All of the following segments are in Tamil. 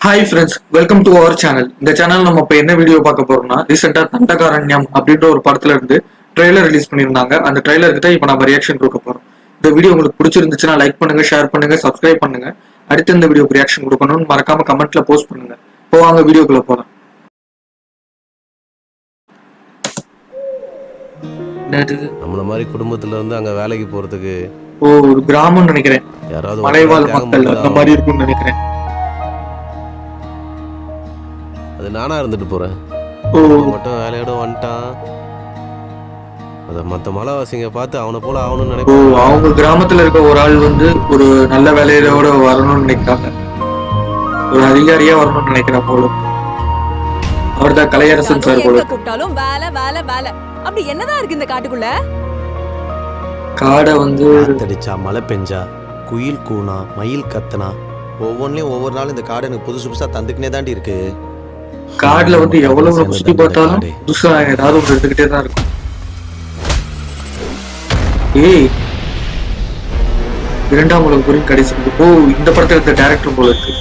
Hi friends, welcome to our channel. இந்த சேனல் நம்ம இப்போ என்ன வீடியோ பார்க்க போறோம்னா, ரீசெண்டாக தண்டகாரண்யம் அப்படின்ற ஒரு படத்துல இருந்து ட்ரெய்லர் ரிலீஸ் பண்ணியிருந்தாங்க. அந்த ட்ரெய்லருக்கு தான் இப்போ நம்ம ரியாக்ஷன் கொடுக்க போறோம். இந்த வீடியோ உங்களுக்கு பிடிச்சிருந்துச்சுன்னா லைக் பண்ணுங்க, ஷேர் பண்ணுங்க, சப்ஸ்கிரைப் பண்ணுங்க. அடுத்து இந்த வீடியோக்கு ரியாக்ஷன் கொடுக்கணும்னு மறக்காம கமெண்ட்ல போஸ்ட் பண்ணுங்க. இப்போ வாங்க வீடியோக்குள்ள போலாம். நம்மள மாதிரி குடும்பத்துல இருந்து அங்க வேலைக்கு போறதுக்கு ஒரு கிராமம்னு நினைக்கிறேன், யாராவது மலைவாழ் மக்கள் அந்த மாதிரி இருக்கும்னு நினைக்கிறேன். அது நானா இருந்துட்டு போறேன். மட்டும் வேலையோட வந்துட்டான். அத மத்த மலைவாசிங்க பார்த்து அவனை போல ஆகணும்னு நினைப்பேன். அவங்க கிராமத்துல இருக்க ஒரு ஆள் வந்து ஒரு நல்ல வேலையோட வரணும்னு நினைக்கிறாங்க, ஒரு அதிகாரியா வரணும்னு நினைக்கிற போல. அவர்தான் கலையரசன் சார் போல. கூப்பிட்டாலும் வேலை வேலை வேலை அப்படி என்னதான் இருக்கு இந்த காட்டுக்குள்ள? காடை வந்து தடிச்சா, மழை பெஞ்சா, குயில் கூனா, மயில் கத்தனா, ஒவ்வொன்றிலையும் ஒவ்வொரு நாளும் இந்த காடு எனக்கு புதுசு புதுசா தந்துக்கினே தாண்டி இருக்கு. காடுல வந்து எவ்வளவு சுத்தி பார்த்தாலும் புதுசா ஏதாவது ஒன்று எடுத்துக்கிட்டே தான் இருக்கும். ஏய், இரண்டாம் உலக போரின் கடைசி. இந்த படத்துல இருந்த டைரக்டர் போல இருக்கு.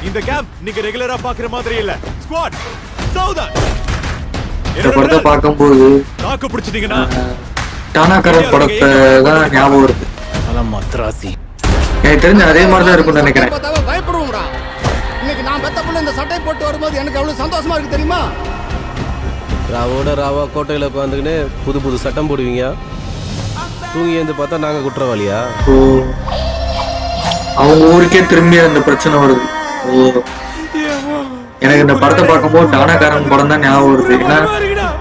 இந்த கேம்ப் நீங்க ரெகுலரா பாக்குற மாதிரி இல்ல. ஸ்குவாட் சவுதன் இந்த படத்தை பார்க்கும்போது தாக்கு பிடிச்சிட்டீங்கன்னா டானாக்காரன் படத்தை தான் ஞாபகம் வருது. எனக்கு தெரிஞ்ச அதே மாதிரி தான் இருக்கும்னு நினைக்கிறேன். பயப்படுவோம்டா. இன்னைக்கு நான் பெத்த புள்ள இந்த சட்டை போட்டு வரும்போது எனக்கு அவ்வளவு சந்தோஷமா இருக்கு தெரியுமா? ராவோட ராவா கோட்டையில உட்காந்துக்கின்னு புது புது சட்டம் போடுவீங்க. தூங்கி எழுந்து பார்த்தா நாங்க குற்றவாளியா? அவங்க ஊருக்கே திரும்பி அந்த பிரச்சனை வருது. எனக்கு இந்த படத்தை பார்க்கும்போது டானாக்காரன் படம் தான் ஞாபகம் வருது. ஏன்னா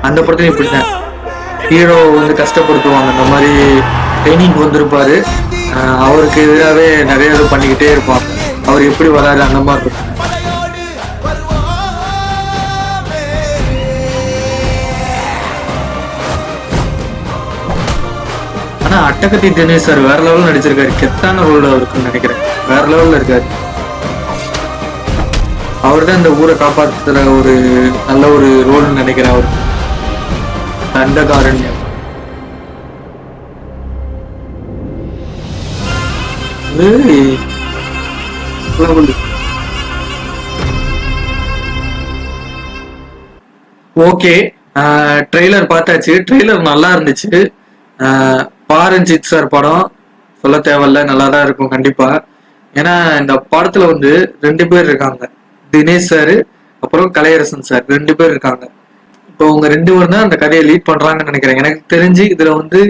அந்த படத்தையும் இப்படிதான் ஹீரோ வந்து கஷ்டப்படுத்துவாங்க. இந்த மாதிரி ட்ரைனிங் வந்திருப்பாரு, அவருக்கு எதிராகவே நிறைய இது பண்ணிக்கிட்டே இருப்பாங்க. அவர் எப்படி வராரு அந்த மாதிரி இருக்கும். ஆனா அட்டகத்தி தினேஷ் சார் வேற லெவலில் நடிச்சிருக்காரு. கெத்தான ரோல் இருக்குன்னு நினைக்கிறேன். வேற லெவல்ல இருக்காரு. அவர் தான் இந்த ஊரை காப்பாற்றுற ஒரு நல்ல ஒரு ரோல்னு நினைக்கிறேன். அவர் தண்டகாரண்யம். ஓகே, ட்ரெய்லர் பார்த்தாச்சு. ட்ரெய்லர் நல்லா இருந்துச்சு. பாரஞ்சித் சார் படம் சொல்ல தேவையில்ல, நல்லா தான் இருக்கும் கண்டிப்பா. ஏன்னா இந்த படத்துல வந்து 2 பேர் இருக்காங்க, தினேஷ் சாரு அப்புறம் கலையரசன் சார் 2 பேர் இருக்காங்க. இப்போ அவங்க 2 பேரும் தான் அந்த கதையை லீட் பண்றாங்கன்னு நினைக்கிறேன். எனக்கு தெரிஞ்சு இதுல வந்து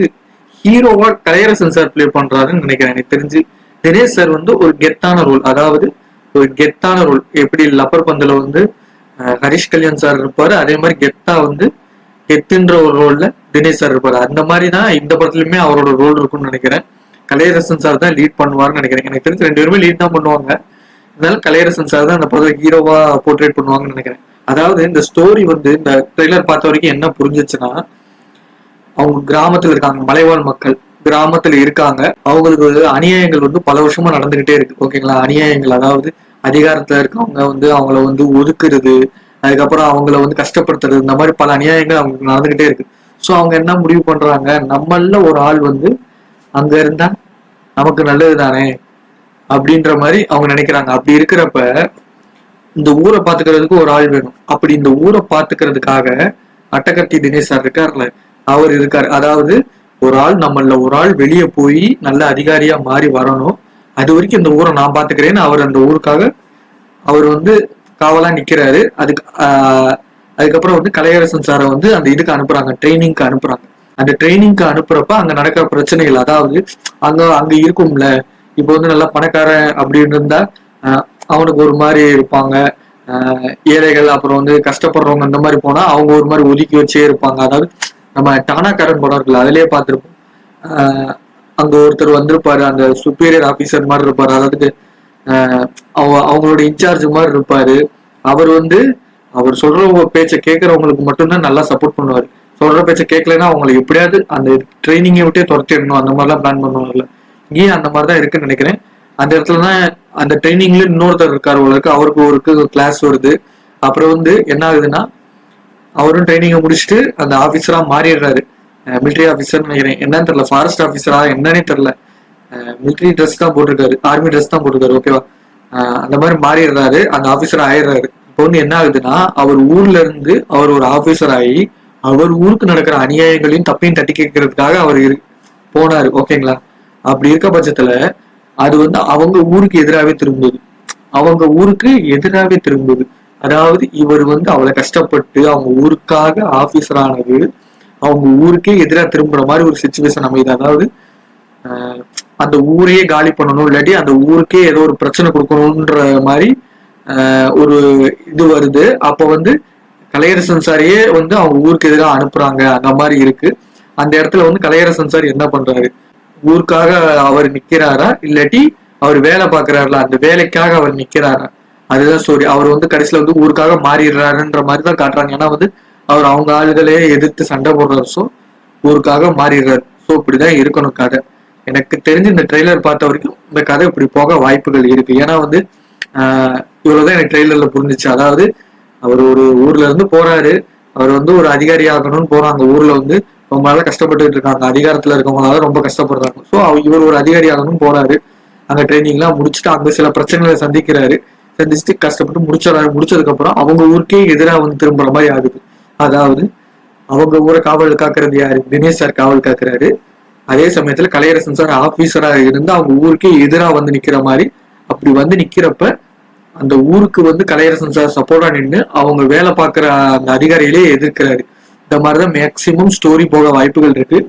ஹீரோவா கலையரசன் சார் பிளே பண்றாருன்னு நினைக்கிறேன். எனக்கு தெரிஞ்சு தினேஷ் சார் வந்து ஒரு கெத்தான ரோல், அதாவது ஒரு கெத்தான ரோல். எப்படி லப்பர் பந்துல வந்து ஹரிஷ் கல்யாண் சார் இருப்பாரு, அதே மாதிரி கெத்தா வந்து கெத்துன்ற ஒரு ரோல்ல தினேஷ் சார் இருப்பாரு. அந்த மாதிரி தான் இந்த படத்துலயுமே அவரோட ரோல் இருக்கும்னு நினைக்கிறேன். கலையரசன் சார் தான் லீட் பண்ணுவாருன்னு நினைக்கிறேன். எனக்கு தெரிஞ்சு 2 பேருமே லீட் தான் பண்ணுவாங்க. அதனால கலையரசன் சார் தான் அந்த படத்துல ஹீரோவா போர்ட்ரேட் பண்ணுவாங்கன்னு நினைக்கிறேன். அதாவது இந்த ஸ்டோரி வந்து இந்த ட்ரெய்லர் பார்த்த வரைக்கும் என்ன புரிஞ்சிச்சுன்னா, அவங்க கிராமத்துல இருக்காங்க, மலைவாழ் மக்கள் கிராமத்துல இருக்காங்க. அவங்களுக்கு வந்து அநியாயங்கள் வந்து பல வருஷமா நடந்துகிட்டே இருக்கு. ஓகேங்களா? அநியாயங்கள், அதாவது அதிகாரத்துல இருக்கவங்க வந்து அவங்கள வந்து ஒதுக்குறது, அதுக்கப்புறம் அவங்கள வந்து கஷ்டப்படுத்துறது, இந்த மாதிரி பல அநியாயங்கள் அவங்களுக்கு நடந்துகிட்டே இருக்கு. ஸோ அவங்க என்ன முடிவு பண்றாங்க, நம்மள ஒரு ஆள் வந்து அங்க இருந்தா நமக்கு நல்லது தானே அப்படின்ற மாதிரி அவங்க நினைக்கிறாங்க. அப்படி இருக்கிறப்ப இந்த ஊரை பாத்துக்கிறதுக்கு ஒரு ஆள் வேணும். அப்படி இந்த ஊரை பாத்துக்கிறதுக்காக அட்டகத்தி தினேஷ் சார் இருக்காருல்ல, அவர் இருக்காரு. அதாவது ஒரு ஆள், நம்மள ஒரு ஆள் வெளியே போய் நல்ல அதிகாரியா மாறி வரணும். அது வரைக்கும் இந்த ஊரை நான் பாத்துக்கிறேன்னு அவர் அந்த ஊருக்காக அவர் வந்து காவலா நிக்கிறாரு. அதுக்கப்புறம் வந்து கலையரசன் சாரை வந்து அந்த இதுக்கு அனுப்புறாங்க, ட்ரைனிங்க்கு அனுப்புறாங்க. அந்த ட்ரைனிங்க்கு அனுப்புறப்ப அங்க நடக்கிற பிரச்சனைகள், அதாவது அங்க இருக்கும்ல, இப்போ வந்து நல்லா பணக்காரன் அப்படின்னு இருந்தா அவனுக்கு ஒரு மாதிரி இருப்பாங்க, ஏழைகள் அப்புறம் வந்து கஷ்டப்படுறவங்க அந்த மாதிரி போனா அவங்க ஒரு மாதிரி ஒதுக்கி வச்சே இருப்பாங்க. அதாவது நம்ம டானாக்காரன் படம் இருக்குல்ல, அதுலயே பார்த்திருப்போம். அங்க ஒருத்தர் வந்திருப்பாரு, அந்த சுப்பீரியர் ஆபீசர் மாதிரி இருப்பாரு, அதாவது அவங்களோட இன்சார்ஜ் மாதிரி இருப்பாரு. அவர் சொல்ற பேச்சை கேட்கறவங்களுக்கு மட்டும்தான் நல்லா சப்போர்ட் பண்ணுவாரு. சொல்ற பேச்சை கேட்கலன்னா அவங்களை எப்படியாவது அந்த ட்ரைனிங்கை விட்டே துரத்திடணும், அந்த மாதிரிலாம் பிளான் பண்ணுவாங்கல்ல. இங்கேயும் அந்த மாதிரிதான் இருக்குன்னு நினைக்கிறேன். அந்த இடத்துலதான் அந்த ட்ரைனிங்ல இன்னொருத்தர் இருக்காரு, அவருக்கு ஒரு கிளாஸ் வருது. அப்புறம் வந்து என்ன ஆகுதுன்னா, அவரும் ட்ரைனிங்கை முடிச்சுட்டு அந்த ஆபீசரா மாறிடுறாரு. மிலிட்டரி ஆஃபீஸர் நினைக்கிறேன், என்னன்னு தெரியல, ஃபாரஸ்ட் ஆஃபீஸரா என்னன்னே தெரியல. மிலிட்டரி ட்ரெஸ் தான் போட்டிருக்காரு, ஆர்மி ட்ரெஸ் தான் போட்டிருக்காரு. ஓகேவா? அந்த மாதிரி மாறிடுறாரு, அந்த ஆபீசர் ஆயிடுறாரு. இப்போ வந்து என்ன ஆகுதுன்னா, அவர் ஊர்ல இருந்து அவர் ஒரு ஆபீசர் ஆகி அவர் ஊருக்கு நடக்கிற அநியாயங்களையும் தப்பையும் தட்டி கேட்கறதுக்காக அவர் போனாரு. ஓகேங்களா? அப்படி இருக்க பட்சத்துல அது வந்து அவங்க ஊருக்கு எதிராகவே திரும்புது. அவங்க ஊருக்கு எதிராகவே திரும்புது. அதாவது இவர் வந்து அவ்வளவு கஷ்டப்பட்டு அவங்க ஊருக்காக ஆபீசர் ஆனது அவங்க ஊருக்கே எதிராக திரும்புற மாதிரி ஒரு சுச்சுவேஷன் அமையுது. அதாவது அந்த ஊரையே காலி பண்ணணும், இல்லாட்டி அந்த ஊருக்கே ஏதோ ஒரு பிரச்சனை கொடுக்கணும்ன்ற மாதிரி ஒரு இது வருது. அப்ப வந்து கலையரசன் சாரையே வந்து அவங்க ஊருக்கு எதிராக அனுப்புறாங்க. அந்த மாதிரி இருக்கு. அந்த இடத்துல வந்து கலையரசன் சார் என்ன பண்றாரு, ஊருக்காக அவர் நிக்கிறாரா இல்லாட்டி அவர் வேலை பாக்குறாருல அந்த வேலைக்காக அவர் நிக்கிறாரா, அதுதான் ஸ்டோரி. அவர் வந்து கடைசியில வந்து ஊருக்காக மாறிடுறாருன்ற மாதிரி தான் காட்டுறாங்க. ஏன்னா வந்து அவர் அவங்க ஆளுகளே எதிர்த்து சண்டை போடுறாரு. ஸோ ஊருக்காக மாறிடுறாரு. ஸோ இப்படிதான் இருக்கணும் கதை. எனக்கு தெரிஞ்சு இந்த ட்ரெய்லர் பார்த்த வரைக்கும் இந்த கதை இப்படி போக வாய்ப்புகள் இருக்கு. ஏன்னா வந்து இவ்வளவுதான் எனக்கு ட்ரெய்லர்ல புரிஞ்சிச்சு. அதாவது அவர் ஒரு ஊர்ல இருந்து போறாரு, அவர் வந்து ஒரு அதிகாரி ஆகணும்னு போறாங்க. ஊர்ல வந்து ரொம்ப நாளா கஷ்டப்பட்டு இருக்காங்க, அதிகாரத்துல இருக்கவங்களால ரொம்ப கஷ்டப்படுறாங்க. ஸோ இவர் ஒரு அதிகாரி ஆகணும்னு போறாரு, அங்க ட்ரைனிங் எல்லாம் முடிச்சுட்டு அங்க சில பிரச்சனைகளை சந்திக்கிறாரு. சந்திச்சுட்டு கஷ்டப்பட்டு முடிச்சதுக்கு அப்புறம் அவங்க ஊருக்கே எதிராக வந்து திரும்புற மாதிரி ஆகுது. அதாவது அவங்க ஊரை காவல் காக்குறது யாரு, தினேஷ் சார் காவல் காக்குறாரு. அதே சமயத்துல கலையரசன் சார் ஆபீசரா இருந்து அவங்க ஊருக்கே எதிராக வந்து நிக்கிற மாதிரி. அப்படி வந்து நிக்கிறப்ப அந்த ஊருக்கு வந்து கலையரசன் சார் சப்போர்ட்டா நின்று அவங்க வேலை பார்க்குற அந்த அதிகாரிகளே எதிர்க்கிறாரு. இந்த மாதிரிதான் மேக்சிமம் ஸ்டோரி போக வாய்ப்புகள் இருக்கு.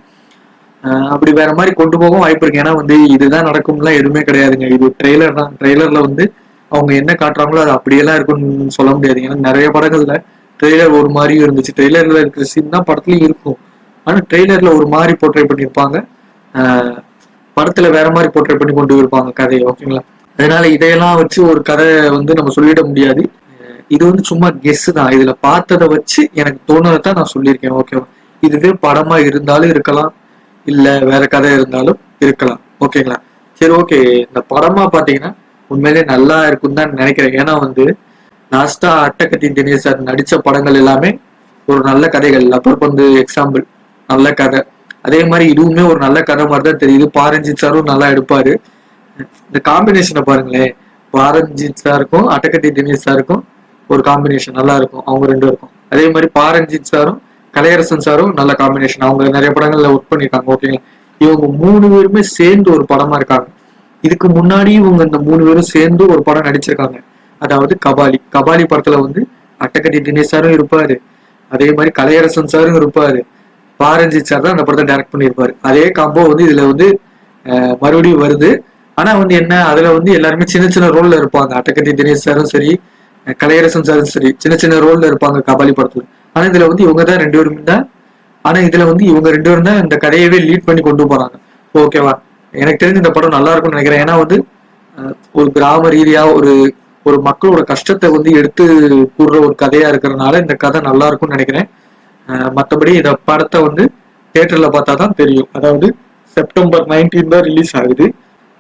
அப்படி வேற மாதிரி கொண்டு போக வாய்ப்பு இருக்கு. ஏன்னா வந்து இதுதான் நடக்கும்லாம் எதுவுமே கிடையாதுங்க. இது ட்ரெய்லர் தான். ட்ரெய்லர்ல வந்து அவங்க என்ன காட்டுறாங்களோ அது அப்படியெல்லாம் இருக்குன்னு சொல்ல முடியாது. ஏன்னா நிறைய படங்கள்ல ட்ரெய்லர் ஒரு மாதிரியும் இருந்துச்சு. ட்ரெய்லர்ல இருக்கிற சீன் தான் படத்துலயும் இருக்கும். ஆனா ட்ரெய்லர்ல ஒரு மாதிரி போர்ட்ரே பண்ணியிருப்பாங்க, படத்துல வேற மாதிரி போர்ட்ரே பண்ணி கொண்டு இருப்பாங்க கதையை. ஓகேங்களா? அதனால இதையெல்லாம் வச்சு ஒரு கதை வந்து நம்ம சொல்லிட முடியாது. இது வந்து சும்மா கெஸ் தான். இதுல பார்த்ததை வச்சு எனக்கு தோணுதான் நான் சொல்லியிருக்கேன். ஓகேவா? இதுவே படமா இருந்தாலும் இருக்கலாம், இல்ல வேற கதை இருந்தாலும் இருக்கலாம். ஓகேங்களா? சரி, ஓகே. இந்த படமா பாத்தீங்கன்னா உண்மையிலேயே நல்லா இருக்குன்னு தான் நினைக்கிறேன். ஏன்னா வந்து லாஸ்டா அட்டகத்தி தினேஷ் சார் நடிச்ச படங்கள் எல்லாமே ஒரு நல்ல கதைகள். அப்புறம் வந்து எக்ஸாம்பிள் நல்ல கதை. அதே மாதிரி இதுவுமே ஒரு நல்ல கதை மாதிரி தான் தெரியுது. பாரஞ்சித் சாரும் நல்லா எடுப்பாரு. இந்த காம்பினேஷனை பாருங்களேன், பாரஞ்சித் சாருக்கும் அட்டகத்தி தினேஷ் சாருக்கும் ஒரு காம்பினேஷன் நல்லா இருக்கும், அவங்க ரெண்டு இருக்கும். அதே மாதிரி பாரஞ்சித் சாரும் கலையரசன் சாரும் நல்ல காம்பினேஷன். அவங்க நிறைய படங்கள்ல ஒர்க் பண்ணியிருக்காங்க. ஓகேங்களா? இவங்க 3 பேருமே சேர்ந்து ஒரு படமா இருக்காங்க. இதுக்கு முன்னாடி இவங்க இந்த 3 பேரும் சேர்ந்து ஒரு படம் நடிச்சிருக்காங்க. அதாவது கபாலி படத்துல வந்து அட்டகத்தி தினேஷ் சாரும் இருப்பாரு, அதே மாதிரி கலையரசன் சாரும் இருப்பாரு, பாரஞ்சித் சார் தான் அந்த படத்தை டைரக்ட் பண்ணியிருப்பாரு. அதே காம்போ வந்து இதுல வந்து மறுபடியும் வருது. ஆனா வந்து என்ன, அதுல வந்து எல்லாருமே சின்ன சின்ன ரோல்ல இருப்பாங்க. அட்டகத்தி தினேஷ் சாரும் சரி, கலையரசன் சாரும் சரி, சின்ன சின்ன ரோல்ல இருப்பாங்க கபாலி படத்துல. ஆனா இதுல வந்து இவங்க தான் 2 பேரும் தான். ஆனா இதுல வந்து இவங்க 2 பேரும் தான் இந்த கதையவே லீட் பண்ணி கொண்டு போறாங்க. ஓகேவா? எனக்கு தெரிஞ்சு இந்த படம் நல்லா இருக்கும்னு நினைக்கிறேன். ஏன்னா வந்து ஒரு கிராம ரீதியா ஒரு மக்களோட கஷ்டத்தை வந்து எடுத்து கூடுற ஒரு கதையா இருக்கிறதுனால இந்த கதை நல்லா இருக்கும்னு நினைக்கிறேன். மற்றபடி இந்த படத்தை வந்து தியேட்டர்ல பார்த்தா தான் தெரியும். அதாவது செப்டம்பர் 19 தான் ரிலீஸ் ஆகுது.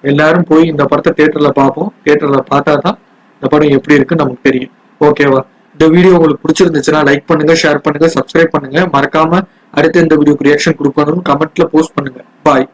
எல்லாரும் போய் இந்த படத்தை தியேட்டர்ல பார்ப்போம். தியேட்டர்ல பார்த்தா தான் இந்த படம் எப்படி இருக்குன்னு நமக்கு தெரியும். ஓகேவா? இந்த வீடியோ உங்களுக்கு பிடிச்சிருந்துச்சுன்னா லைக் பண்ணுங்க, ஷேர் பண்ணுங்க, சப்ஸ்கிரைப் பண்ணுங்க. மறக்காம அடுத்து இந்த வீடியோக்கு ரியாக்ஷன் கொடுக்கணும்னு கமெண்ட்ல போஸ்ட் பண்ணுங்க. பாய்.